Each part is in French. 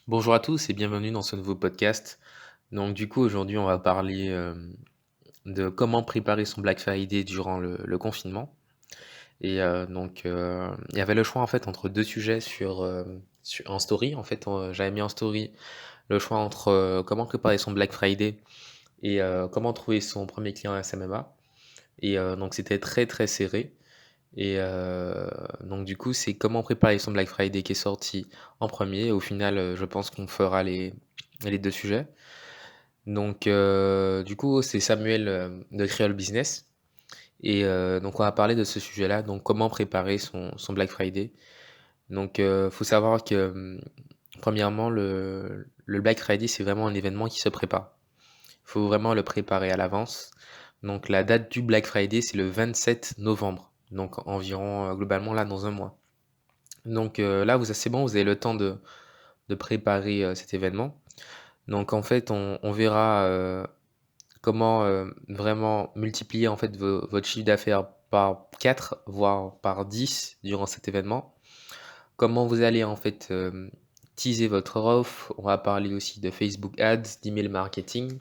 Bonjour à tous et bienvenue dans ce nouveau podcast. Donc du coup aujourd'hui on va parler de comment préparer son Black Friday durant le confinement. Il y avait le choix en fait entre deux sujets en story. En fait j'avais mis en story le choix entre comment préparer son Black Friday et comment trouver son premier client SMMA. Donc c'était très très serré. Donc du coup c'est comment préparer son Black Friday qui est sorti en premier. Au final je pense qu'on fera les deux sujets. Du coup, c'est Samuel de Creole Business. Donc, on va parler de ce sujet-là. Donc, comment préparer son Black Friday. Faut savoir que, premièrement, le Black Friday, c'est vraiment un événement qui se prépare. Il faut vraiment le préparer à l'avance. Donc, la date du Black Friday, c'est le 27 novembre. Donc, environ, globalement, là, dans un mois. Là, c'est bon, vous avez le temps de préparer cet événement. Donc, en fait, on verra comment vraiment multiplier en fait votre chiffre d'affaires par 4 voire par 10 durant cet événement. Comment vous allez en fait teaser votre offre. On va parler aussi de Facebook Ads, d'email marketing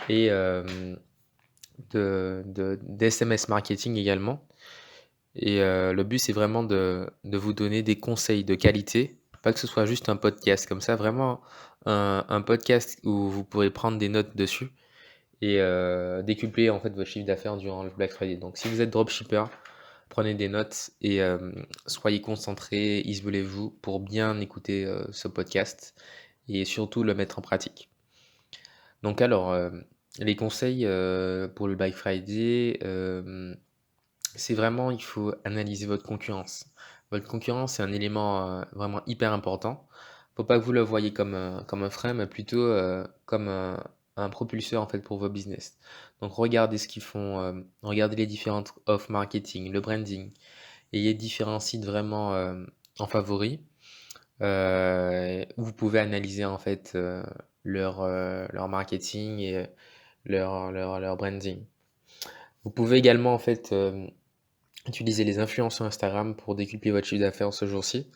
et d'SMS marketing également. Le but, c'est vraiment de vous donner des conseils de qualité, pas que ce soit juste un podcast comme ça, vraiment un podcast où vous pourrez prendre des notes dessus et décupler en fait votre chiffre d'affaires durant le Black Friday. Donc si vous êtes dropshipper, prenez des notes et soyez concentrés, isolez-vous pour bien écouter ce podcast et surtout le mettre en pratique. Donc alors, les conseils pour le Black Friday, c'est vraiment, il faut analyser votre concurrence. Votre concurrence, c'est un élément vraiment hyper important. Faut pas que vous le voyez comme un frein, mais plutôt comme un propulseur en fait pour vos business. Donc regardez ce qu'ils font, regardez les différentes offres marketing, le branding, ayez différents sites vraiment en favoris. Où vous pouvez analyser en fait leur marketing et leur branding. Vous pouvez également en fait utiliser les influenceurs Instagram pour décupler votre chiffre d'affaires ce jour-ci.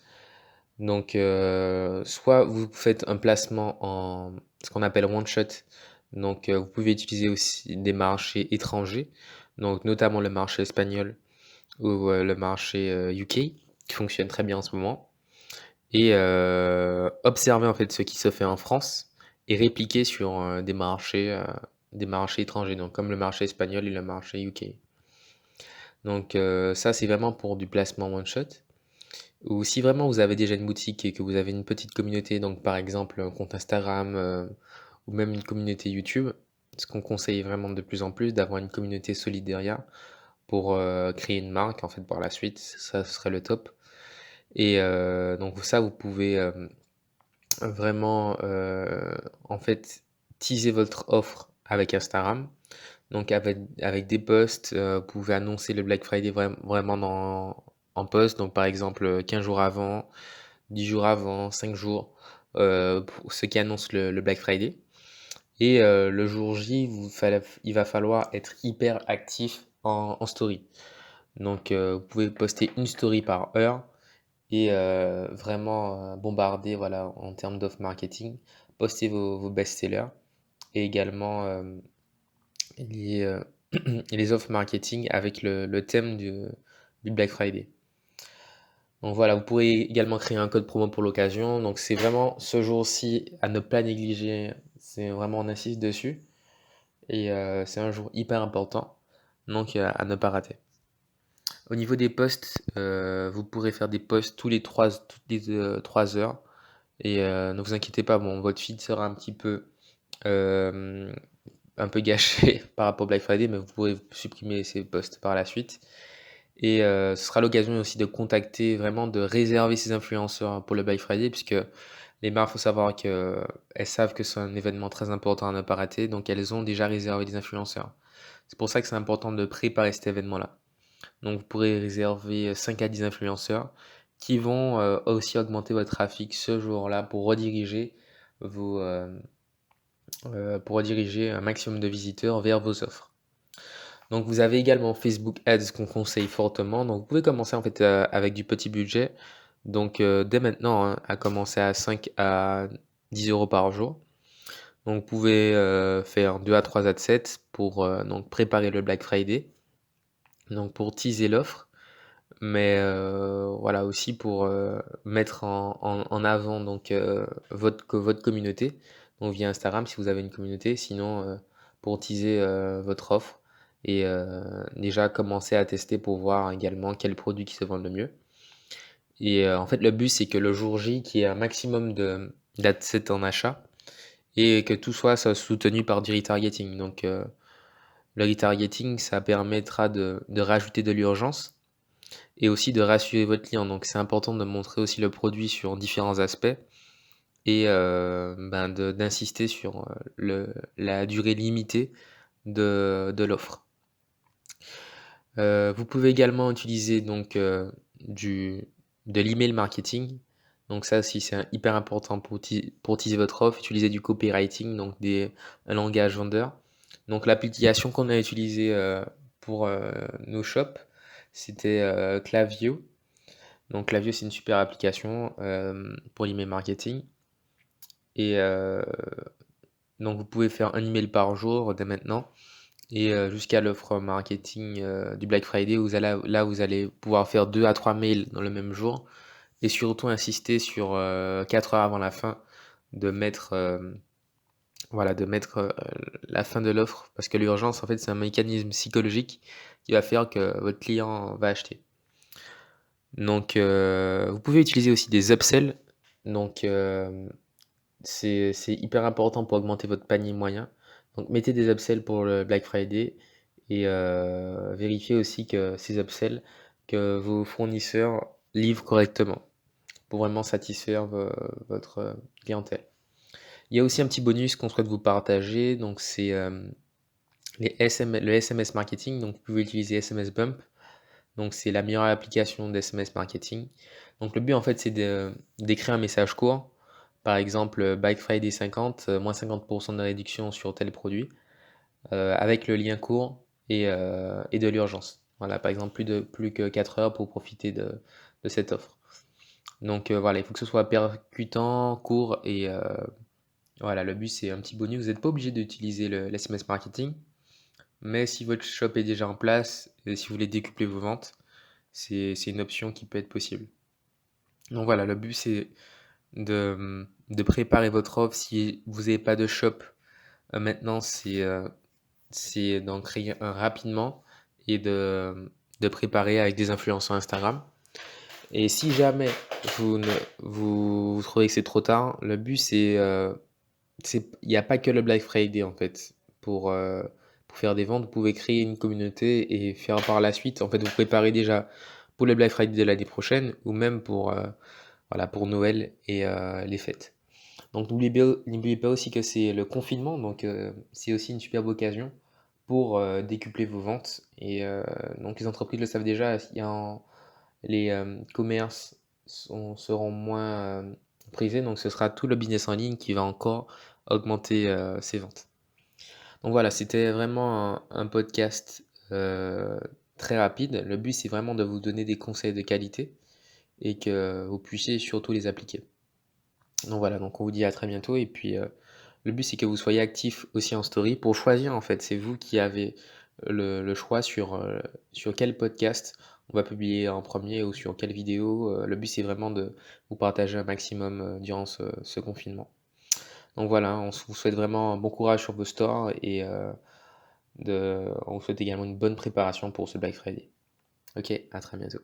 Soit vous faites un placement en ce qu'on appelle one shot. Vous pouvez utiliser aussi des marchés étrangers, donc notamment le marché espagnol ou le marché UK, qui fonctionne très bien en ce moment. Observer en fait ce qui se fait en France et répliquer sur des marchés étrangers, donc comme le marché espagnol et le marché UK. Ça, c'est vraiment pour du placement one shot. Ou si vraiment vous avez déjà une boutique et que vous avez une petite communauté, donc par exemple un compte Instagram ou même une communauté YouTube, ce qu'on conseille vraiment de plus en plus, d'avoir une communauté solide derrière pour créer une marque en fait par la suite, ça ce serait le top. Donc ça, vous pouvez vraiment en fait teaser votre offre avec Instagram. Donc avec des posts, vous pouvez annoncer le Black Friday vraiment en post. Donc par exemple 15 jours avant, 10 jours avant, 5 jours, pour ceux qui annoncent le Black Friday. Le jour J, il va falloir être hyper actif en story. Vous pouvez poster une story par heure et vraiment bombarder voilà, en termes d'off marketing. Poster vos best-sellers et également les, euh, les offres marketing avec le thème du Black Friday. Donc voilà, vous pourrez également créer un code promo pour l'occasion. Donc c'est vraiment ce jour-ci à ne pas négliger. C'est vraiment on insiste dessus. C'est un jour hyper important. À ne pas rater. Au niveau des posts, vous pourrez faire des posts toutes les 3 heures. Ne vous inquiétez pas, bon, votre feed sera euh, un peu gâché par rapport au Black Friday, mais vous pourrez supprimer ces posts par la suite. Ce sera l'occasion aussi de contacter, vraiment de réserver ces influenceurs pour le Black Friday, puisque les marques, il faut savoir qu'elles savent que c'est un événement très important à ne pas rater, donc elles ont déjà réservé des influenceurs. C'est pour ça que c'est important de préparer cet événement-là. Donc vous pourrez réserver 5 à 10 influenceurs qui vont aussi augmenter votre trafic ce jour-là vos, euh, pour rediriger un maximum de visiteurs vers vos offres. Donc vous avez également Facebook Ads qu'on conseille fortement. Donc vous pouvez commencer en fait avec du petit budget. Dès maintenant, hein, à commencer à 10 € par jour. Donc vous pouvez, faire 2 à 3 adsets pour, donc préparer le Black Friday, donc pour teaser l'offre, mais voilà aussi pour, mettre en avant donc, votre communauté, donc via Instagram si vous avez une communauté, sinon, pour teaser, votre offre et déjà commencer à tester pour voir également quels produits qui se vendent le mieux et en fait le but c'est que le jour J qu'il y ait un maximum d'adsets en achat et que tout soit soutenu par du retargeting. Donc, le retargeting, ça permettra de rajouter de l'urgence et aussi de rassurer votre client. Donc, c'est important de montrer aussi le produit sur différents aspects et ben, d'insister sur la durée limitée de l'offre. Vous pouvez également utiliser donc du, de l'email marketing. Donc ça aussi, c'est hyper important pour teaser votre offre. Utiliser du copywriting, donc un langage vendeur. Donc l'application qu'on a utilisée pour nos shops, c'était Klaviyo. Donc Klaviyo, c'est une super application pour l'email marketing. Et donc vous pouvez faire un email par jour dès maintenant et jusqu'à l'offre marketing du Black Friday où vous allez pouvoir faire 2 à 3 mails dans le même jour et surtout insister sur 4 heures avant la fin de mettre, voilà, de mettre la fin de l'offre parce que l'urgence, en fait, c'est un mécanisme psychologique qui va faire que votre client va acheter. Donc, vous pouvez utiliser aussi des upsells. Donc, c'est hyper important pour augmenter votre panier moyen. Donc mettez des upsells pour le Black Friday et vérifiez aussi que ces upsells, que vos fournisseurs livrent correctement pour vraiment satisfaire votre clientèle. Il y a aussi un petit bonus qu'on souhaite vous partager, donc c'est le SMS marketing. Donc vous pouvez utiliser SMS Bump. Donc c'est la meilleure application d'SMS marketing. Donc le but en fait c'est d'écrire un message court. Par exemple, Black Friday 50, moins 50% de réduction sur tel produit, avec le lien court et de l'urgence. Voilà, par exemple, plus que 4 heures pour profiter de cette offre. Donc voilà, il faut que ce soit percutant, court et voilà, le but c'est un petit bonus. Vous n'êtes pas obligé d'utiliser l'SMS marketing, mais si votre shop est déjà en place et si vous voulez décupler vos ventes, c'est une option qui peut être possible. Donc voilà, le but c'est de préparer votre offre. Si vous n'avez pas de shop, maintenant c'est d'en créer un rapidement et de préparer avec des influenceurs Instagram. Et si jamais vous trouvez que c'est trop tard, le but il n'y a pas que le Black Friday en fait pour faire des ventes. Vous pouvez créer une communauté et faire par la suite. En fait, vous préparez déjà pour le Black Friday de l'année prochaine ou même voilà, pour Noël et les fêtes. Donc n'oubliez pas aussi que c'est le confinement, donc c'est aussi une superbe occasion pour décupler vos ventes. Et donc les entreprises le savent déjà, les commerces seront moins prisés, donc ce sera tout le business en ligne qui va encore augmenter ses ventes. Donc voilà, c'était vraiment un podcast très rapide. Le but c'est vraiment de vous donner des conseils de qualité et que vous puissiez surtout les appliquer. Donc voilà, donc on vous dit à très bientôt et puis le but c'est que vous soyez actif aussi en story pour choisir en fait, c'est vous qui avez le choix sur quel podcast on va publier en premier ou sur quelle vidéo. Le but c'est vraiment de vous partager un maximum durant ce confinement. Donc voilà, vous souhaite vraiment un bon courage sur vos stores et on vous souhaite également une bonne préparation pour ce Black Friday. Ok, à très bientôt.